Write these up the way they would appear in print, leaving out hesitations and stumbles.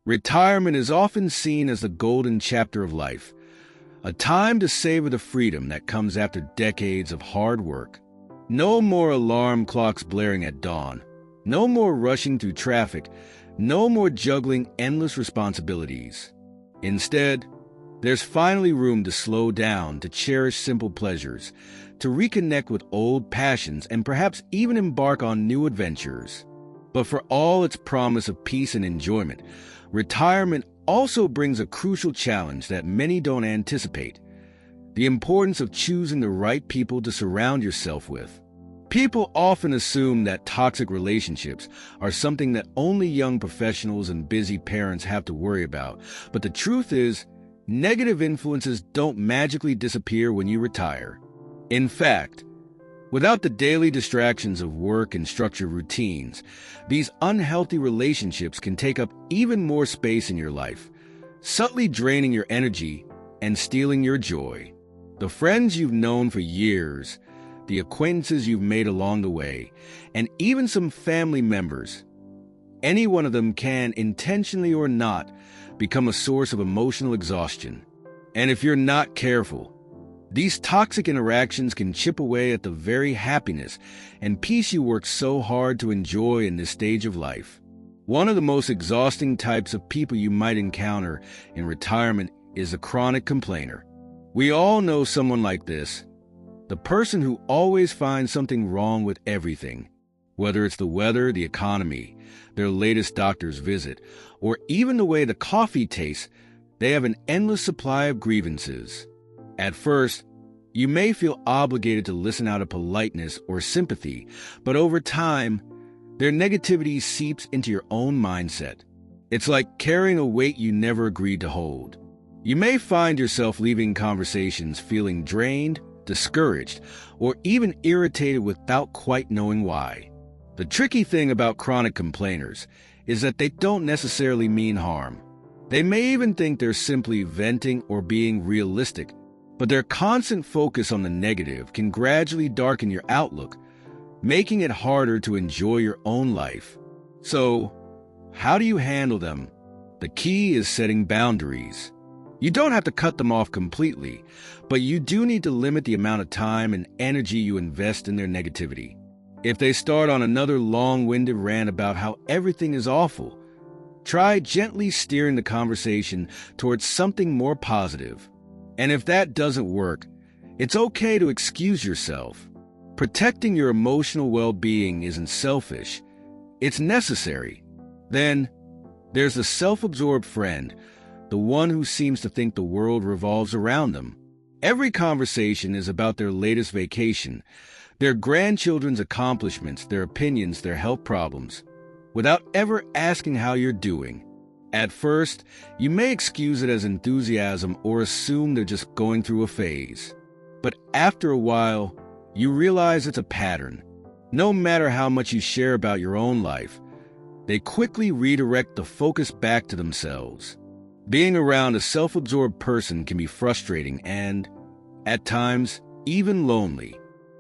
Retirement is often seen as the golden chapter of life, a time to savor the freedom that comes after decades of hard work. No more alarm clocks blaring at dawn. No more rushing through traffic. No more juggling endless responsibilities. Instead, there's finally room to slow down, to cherish simple pleasures, to reconnect with old passions, and perhaps even embark on new adventures. But for all its promise of peace and enjoyment, retirement also brings a crucial challenge that many don't anticipate: the importance of choosing the right people to surround yourself with. People often assume that toxic relationships are something that only young professionals and busy parents have to worry about, but the truth is, negative influences don't magically disappear when you retire. In fact, without the daily distractions of work and structured routines, these unhealthy relationships can take up even more space in your life, subtly draining your energy and stealing your joy. The friends you've known for years, the acquaintances you've made along the way, and even some family members, any one of them can, intentionally or not, become a source of emotional exhaustion. And if you're not careful, these toxic interactions can chip away at the very happiness and peace you work so hard to enjoy in this stage of life. One of the most exhausting types of people you might encounter in retirement is a chronic complainer. We all know someone like this, the person who always finds something wrong with everything. Whether it's the weather, the economy, their latest doctor's visit, or even the way the coffee tastes, they have an endless supply of grievances. At first, you may feel obligated to listen out of politeness or sympathy, but over time, their negativity seeps into your own mindset. It's like carrying a weight you never agreed to hold. You may find yourself leaving conversations feeling drained, discouraged, or even irritated without quite knowing why. The tricky thing about chronic complainers is that they don't necessarily mean harm. They may even think they're simply venting or being realistic, but their constant focus on the negative can gradually darken your outlook, making it harder to enjoy your own life. So, how do you handle them? The key is setting boundaries. You don't have to cut them off completely, but you do need to limit the amount of time and energy you invest in their negativity. If they start on another long-winded rant about how everything is awful, try gently steering the conversation towards something more positive. And if that doesn't work, it's okay to excuse yourself. Protecting your emotional well-being isn't selfish. It's necessary. Then, there's the self-absorbed friend, the one who seems to think the world revolves around them. Every conversation is about their latest vacation, their grandchildren's accomplishments, their opinions, their health problems, without ever asking how you're doing. At first, you may excuse it as enthusiasm or assume they're just going through a phase. But after a while, you realize it's a pattern. No matter how much you share about your own life, they quickly redirect the focus back to themselves. Being around a self-absorbed person can be frustrating and, at times, even lonely.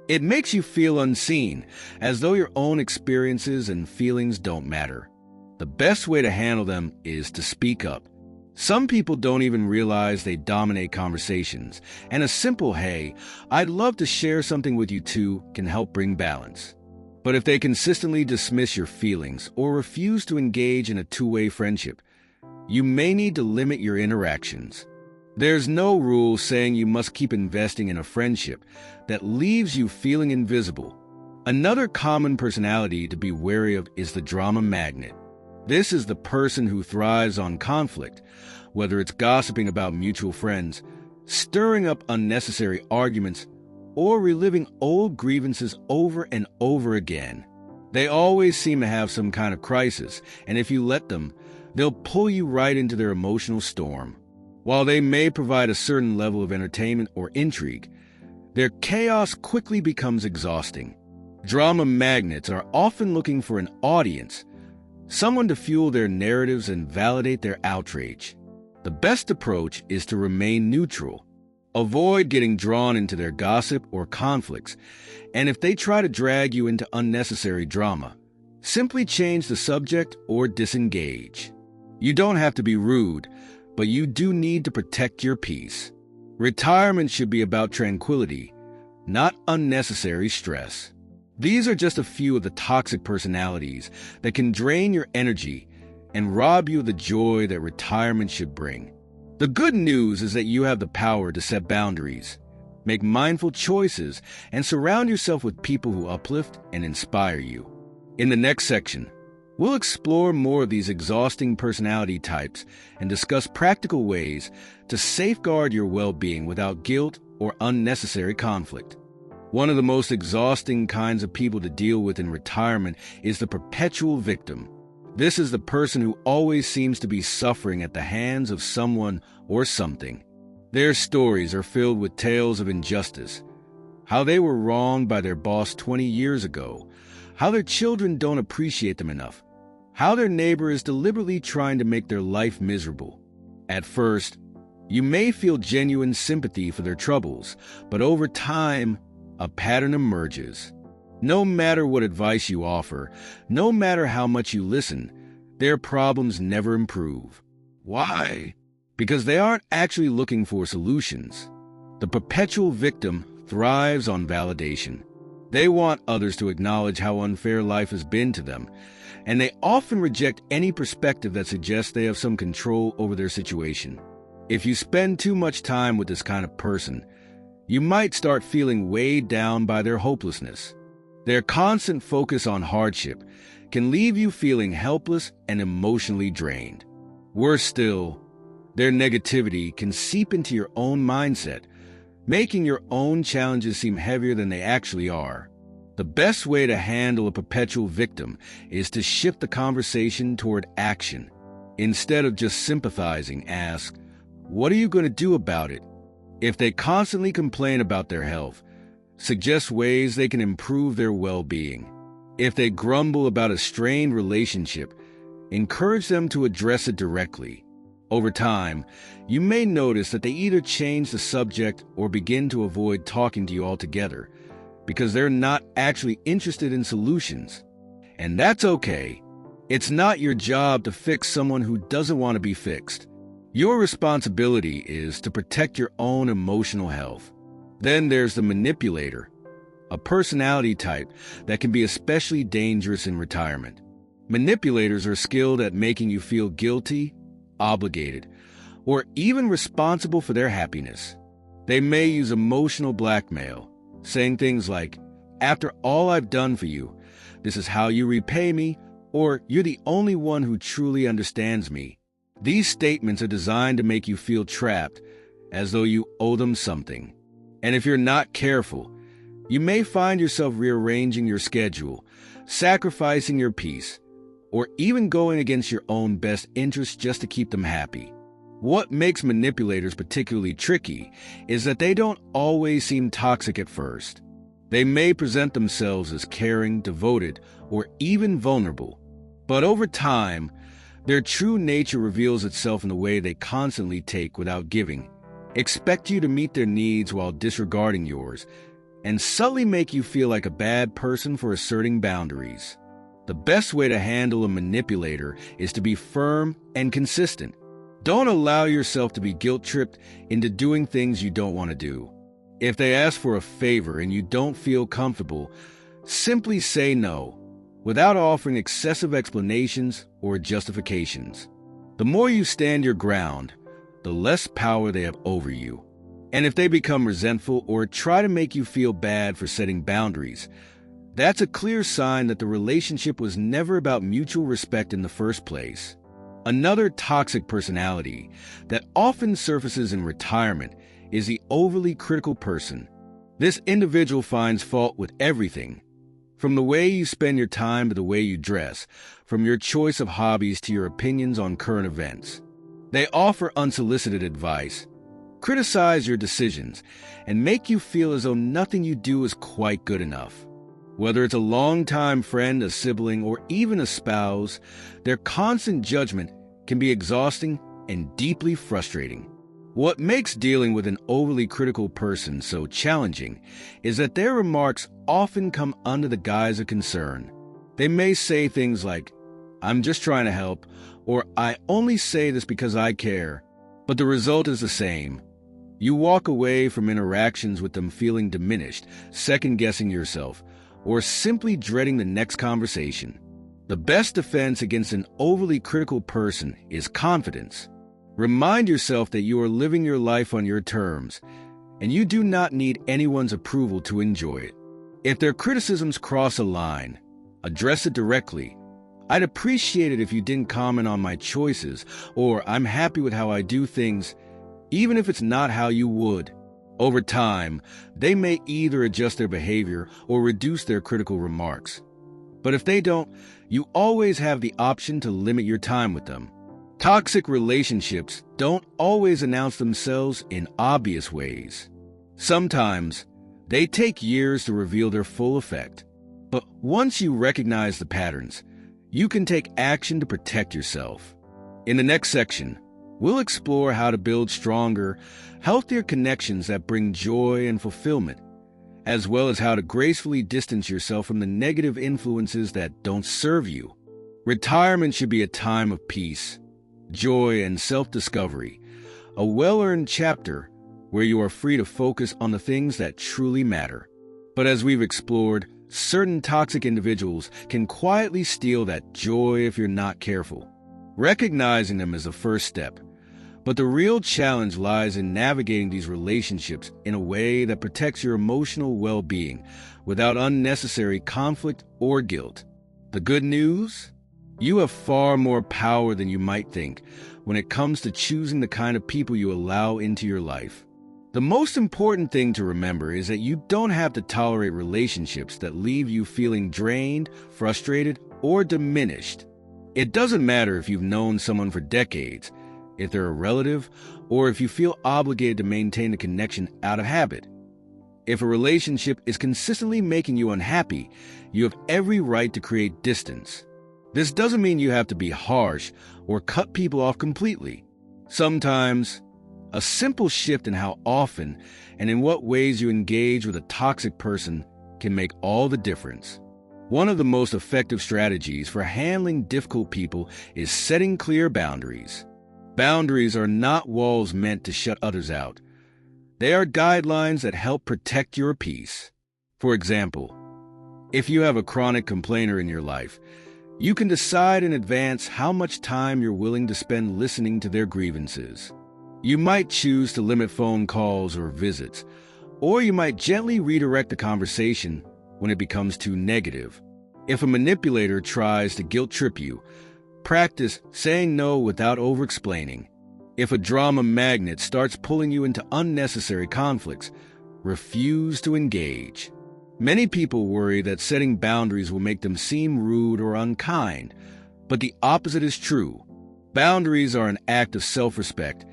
It makes you feel unseen, as though your own experiences and feelings don't matter. The best way to handle them is to speak up. Some people don't even realize they dominate conversations, and a simple "hey, I'd love to share something with you too" can help bring balance. But if they consistently dismiss your feelings or refuse to engage in a two-way friendship, you may need to limit your interactions. There's no rule saying you must keep investing in a friendship that leaves you feeling invisible. Another common personality to be wary of is the drama magnet. This is the person who thrives on conflict, whether it's gossiping about mutual friends, stirring up unnecessary arguments, or reliving old grievances over and over again. They always seem to have some kind of crisis, and if you let them, they'll pull you right into their emotional storm. While they may provide a certain level of entertainment or intrigue, their chaos quickly becomes exhausting. Drama magnets are often looking for an audience, someone to fuel their narratives and validate their outrage. The best approach is to remain neutral. Avoid getting drawn into their gossip or conflicts, and if they try to drag you into unnecessary drama, simply change the subject or disengage. You don't have to be rude, but you do need to protect your peace. Retirement should be about tranquility, not unnecessary stress. These are just a few of the toxic personalities that can drain your energy and rob you of the joy that retirement should bring. The good news is that you have the power to set boundaries, make mindful choices, and surround yourself with people who uplift and inspire you. In the next section, we'll explore more of these exhausting personality types and discuss practical ways to safeguard your well-being without guilt or unnecessary conflict. One of the most exhausting kinds of people to deal with in retirement is the perpetual victim. This is the person who always seems to be suffering at the hands of someone or something. Their stories are filled with tales of injustice, how they were wronged by their boss 20 years ago, how their children don't appreciate them enough, how their neighbor is deliberately trying to make their life miserable. At first, you may feel genuine sympathy for their troubles, but over time, a pattern emerges. No matter what advice you offer, no matter how much you listen, their problems never improve. Why? Because they aren't actually looking for solutions. The perpetual victim thrives on validation. They want others to acknowledge how unfair life has been to them, and they often reject any perspective that suggests they have some control over their situation. If you spend too much time with this kind of person, you might start feeling weighed down by their hopelessness. Their constant focus on hardship can leave you feeling helpless and emotionally drained. Worse still, their negativity can seep into your own mindset, making your own challenges seem heavier than they actually are. The best way to handle a perpetual victim is to shift the conversation toward action. Instead of just sympathizing, ask, "What are you going to do about it?" If they constantly complain about their health, suggest ways they can improve their well-being. If they grumble about a strained relationship, encourage them to address it directly. Over time, you may notice that they either change the subject or begin to avoid talking to you altogether because they're not actually interested in solutions. And that's okay. It's not your job to fix someone who doesn't want to be fixed. Your responsibility is to protect your own emotional health. Then there's the manipulator, a personality type that can be especially dangerous in retirement. Manipulators are skilled at making you feel guilty, obligated, or even responsible for their happiness. They may use emotional blackmail, saying things like, "After all I've done for you, this is how you repay me," or "You're the only one who truly understands me." These statements are designed to make you feel trapped, as though you owe them something. And if you're not careful, you may find yourself rearranging your schedule, sacrificing your peace, or even going against your own best interests just to keep them happy. What makes manipulators particularly tricky is that they don't always seem toxic at first. They may present themselves as caring, devoted, or even vulnerable. But over time, their true nature reveals itself in the way they constantly take without giving, expect you to meet their needs while disregarding yours, and subtly make you feel like a bad person for asserting boundaries. The best way to handle a manipulator is to be firm and consistent. Don't allow yourself to be guilt-tripped into doing things you don't want to do. If they ask for a favor and you don't feel comfortable, simply say no, without offering excessive explanations or justifications. The more you stand your ground, the less power they have over you. And if they become resentful or try to make you feel bad for setting boundaries, that's a clear sign that the relationship was never about mutual respect in the first place. Another toxic personality that often surfaces in retirement is the overly critical person. This individual finds fault with everything, from the way you spend your time to the way you dress, from your choice of hobbies to your opinions on current events. They offer unsolicited advice, criticize your decisions, and make you feel as though nothing you do is quite good enough. Whether it's a longtime friend, a sibling, or even a spouse, their constant judgment can be exhausting and deeply frustrating. What makes dealing with an overly critical person so challenging is that their remarks often come under the guise of concern. They may say things like, I'm just trying to help, or I only say this because I care. But the result is the same. You walk away from interactions with them feeling diminished, second-guessing yourself, or simply dreading the next conversation. The best defense against an overly critical person is confidence. Remind yourself that you are living your life on your terms, and you do not need anyone's approval to enjoy it. If their criticisms cross a line, address it directly. I'd appreciate it if you didn't comment on my choices, or I'm happy with how I do things, even if it's not how you would. Over time, they may either adjust their behavior or reduce their critical remarks. But if they don't, you always have the option to limit your time with them. Toxic relationships don't always announce themselves in obvious ways. Sometimes, they take years to reveal their full effect. But once you recognize the patterns, you can take action to protect yourself. In the next section, we'll explore how to build stronger, healthier connections that bring joy and fulfillment, as well as how to gracefully distance yourself from the negative influences that don't serve you. Retirement should be a time of peace, joy, and self-discovery, a well-earned chapter where you are free to focus on the things that truly matter. But as we've explored, certain toxic individuals can quietly steal that joy if you're not careful. Recognizing them is the first step, but the real challenge lies in navigating these relationships in a way that protects your emotional well-being without unnecessary conflict or guilt. The good news? You have far more power than you might think when it comes to choosing the kind of people you allow into your life. The most important thing to remember is that you don't have to tolerate relationships that leave you feeling drained, frustrated, or diminished. It doesn't matter if you've known someone for decades, if they're a relative, or if you feel obligated to maintain the connection out of habit. If a relationship is consistently making you unhappy, you have every right to create distance. This doesn't mean you have to be harsh or cut people off completely. Sometimes, a simple shift in how often and in what ways you engage with a toxic person can make all the difference. One of the most effective strategies for handling difficult people is setting clear boundaries. Boundaries are not walls meant to shut others out. They are guidelines that help protect your peace. For example, if you have a chronic complainer in your life, you can decide in advance how much time you're willing to spend listening to their grievances. You might choose to limit phone calls or visits, or you might gently redirect the conversation when it becomes too negative. If a manipulator tries to guilt-trip you, practice saying no without over-explaining. If a drama magnet starts pulling you into unnecessary conflicts, refuse to engage. Many people worry that setting boundaries will make them seem rude or unkind, but the opposite is true. Boundaries are an act of self-respect,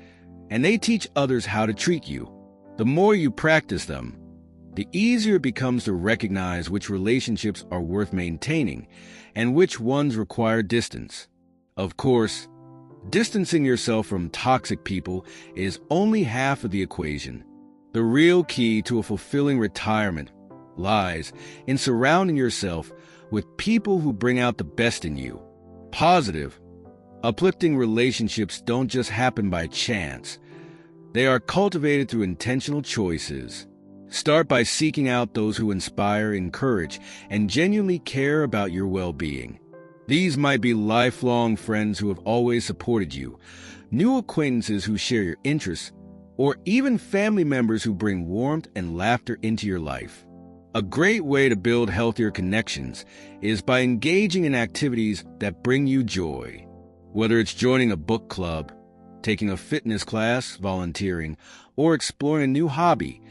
and they teach others how to treat you. The more you practice them, the easier it becomes to recognize which relationships are worth maintaining and which ones require distance. Of course, distancing yourself from toxic people is only half of the equation. The real key to a fulfilling retirement lies in surrounding yourself with people who bring out the best in you. Positive, uplifting relationships don't just happen by chance. They are cultivated through intentional choices. Start by seeking out those who inspire, encourage, and genuinely care about your well-being. These might be lifelong friends who have always supported you, new acquaintances who share your interests, or even family members who bring warmth and laughter into your life. A great way to build healthier connections is by engaging in activities that bring you joy. Whether it's joining a book club, taking a fitness class, volunteering, or exploring a new hobby,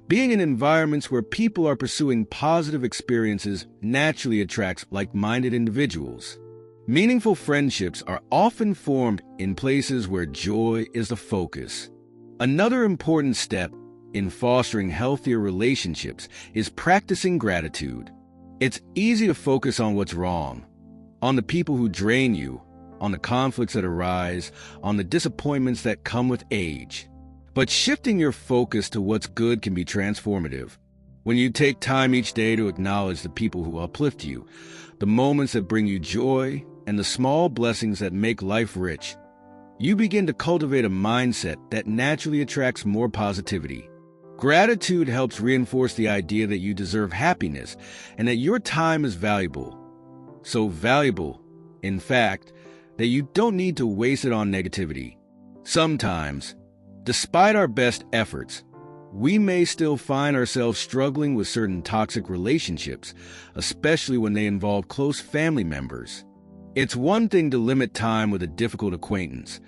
being in environments where people are pursuing positive experiences naturally attracts like-minded individuals. Meaningful friendships are often formed in places where joy is the focus. Another important step in fostering healthier relationships is practicing gratitude. It's easy to focus on what's wrong, on the people who drain you, on the conflicts that arise, on the disappointments that come with age. But shifting your focus to what's good can be transformative. When you take time each day to acknowledge the people who uplift you, the moments that bring you joy, and the small blessings that make life rich, you begin to cultivate a mindset that naturally attracts more positivity. Gratitude helps reinforce the idea that you deserve happiness and that your time is valuable. So valuable, in fact, that you don't need to waste it on negativity. Sometimes, despite our best efforts, we may still find ourselves struggling with certain toxic relationships, especially when they involve close family members. It's one thing to limit time with a difficult acquaintance,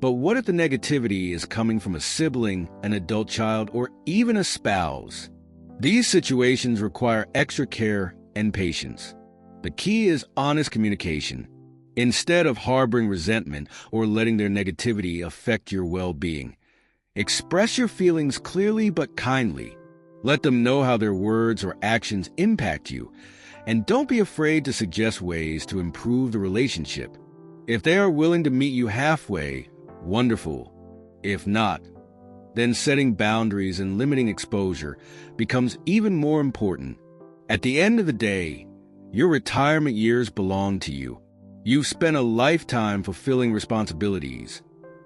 but what if the negativity is coming from a sibling, an adult child, or even a spouse? These situations require extra care and patience. The key is honest communication. Instead of harboring resentment or letting their negativity affect your well-being, express your feelings clearly but kindly. Let them know how their words or actions impact you, and don't be afraid to suggest ways to improve the relationship. If they are willing to meet you halfway, wonderful. If not, then setting boundaries and limiting exposure becomes even more important. At the end of the day, your retirement years belong to you. You've spent a lifetime fulfilling responsibilities,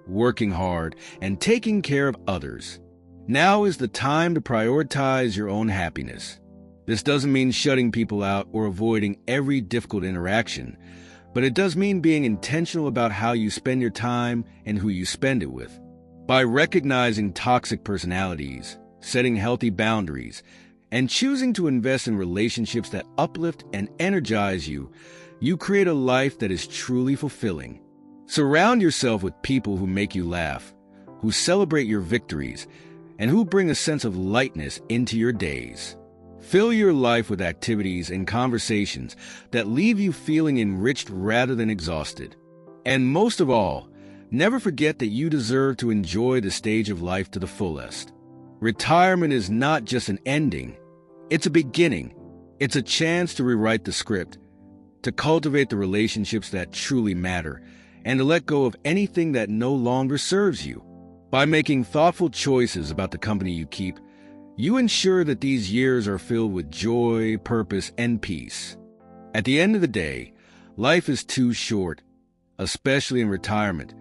working hard, and taking care of others. Now is the time to prioritize your own happiness. This doesn't mean shutting people out or avoiding every difficult interaction, but it does mean being intentional about how you spend your time and who you spend it with. By recognizing toxic personalities, setting healthy boundaries, and choosing to invest in relationships that uplift and energize you, you create a life that is truly fulfilling. Surround yourself with people who make you laugh, who celebrate your victories, and who bring a sense of lightness into your days. Fill your life with activities and conversations that leave you feeling enriched rather than exhausted. And most of all, never forget that you deserve to enjoy the stage of life to the fullest. Retirement is not just an ending, it's a beginning. It's a chance to rewrite the script, to cultivate the relationships that truly matter, and to let go of anything that no longer serves you. By making thoughtful choices about the company you keep, you ensure that these years are filled with joy, purpose, and peace. At the end of the day, life is too short, especially in retirement,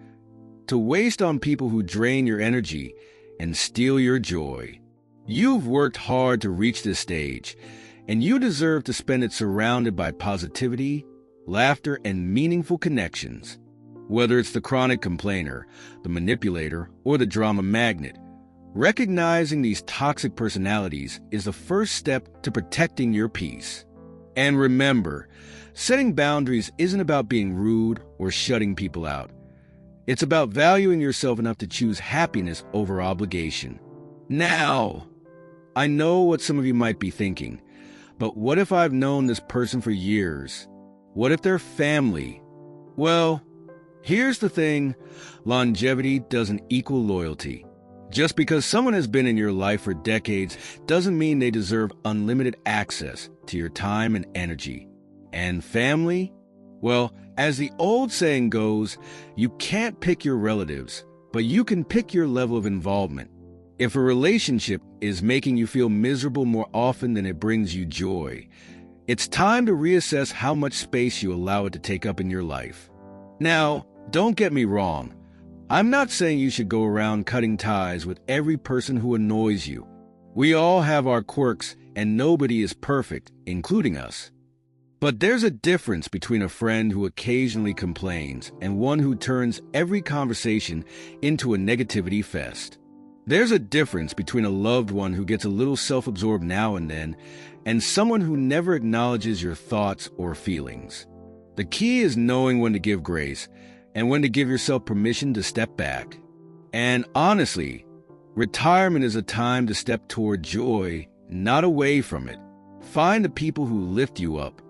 to waste on people who drain your energy and steal your joy. You've worked hard to reach this stage, and you deserve to spend it surrounded by positivity, laughter, and meaningful connections. Whether it's the chronic complainer, the manipulator, or the drama magnet, recognizing these toxic personalities is the first step to protecting your peace. And remember, setting boundaries isn't about being rude or shutting people out. It's about valuing yourself enough to choose happiness over obligation. Now, I know what some of you might be thinking, but what if I've known this person for years? What if they're family? Well, here's the thing, longevity doesn't equal loyalty. Just because someone has been in your life for decades doesn't mean they deserve unlimited access to your time and energy. And family? Well, as the old saying goes, you can't pick your relatives, but you can pick your level of involvement. If a relationship is making you feel miserable more often than it brings you joy, it's time to reassess how much space you allow it to take up in your life. Now, don't get me wrong. I'm not saying you should go around cutting ties with every person who annoys you. We all have our quirks, and nobody is perfect, including us. But there's a difference between a friend who occasionally complains and one who turns every conversation into a negativity fest. There's a difference between a loved one who gets a little self-absorbed now and then and someone who never acknowledges your thoughts or feelings. The key is knowing when to give grace and when to give yourself permission to step back. And honestly, retirement is a time to step toward joy, not away from it. Find the people who lift you up.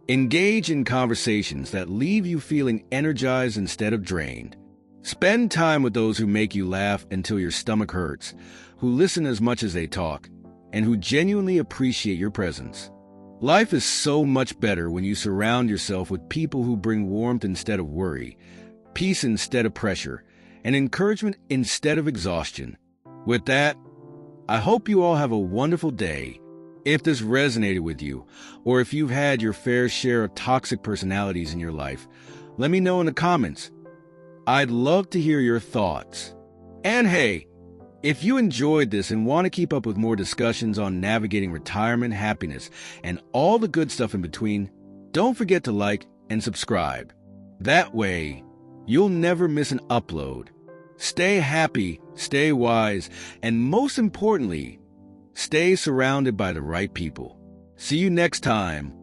Engage in conversations that leave you feeling energized instead of drained. Spend time with those who make you laugh until your stomach hurts, who listen as much as they talk, and who genuinely appreciate your presence. Life is so much better when you surround yourself with people who bring warmth instead of worry, peace instead of pressure, and encouragement instead of exhaustion. With that, I hope you all have a wonderful day. If this resonated with you, or if you've had your fair share of toxic personalities in your life, Let me know in the comments. I'd love to hear your thoughts. And hey, if you enjoyed this and want to keep up with more discussions on navigating retirement happiness and all the good stuff in between, don't forget to like and subscribe. That way, you'll never miss an upload. Stay happy, stay wise, and most importantly, stay surrounded by the right people. See you next time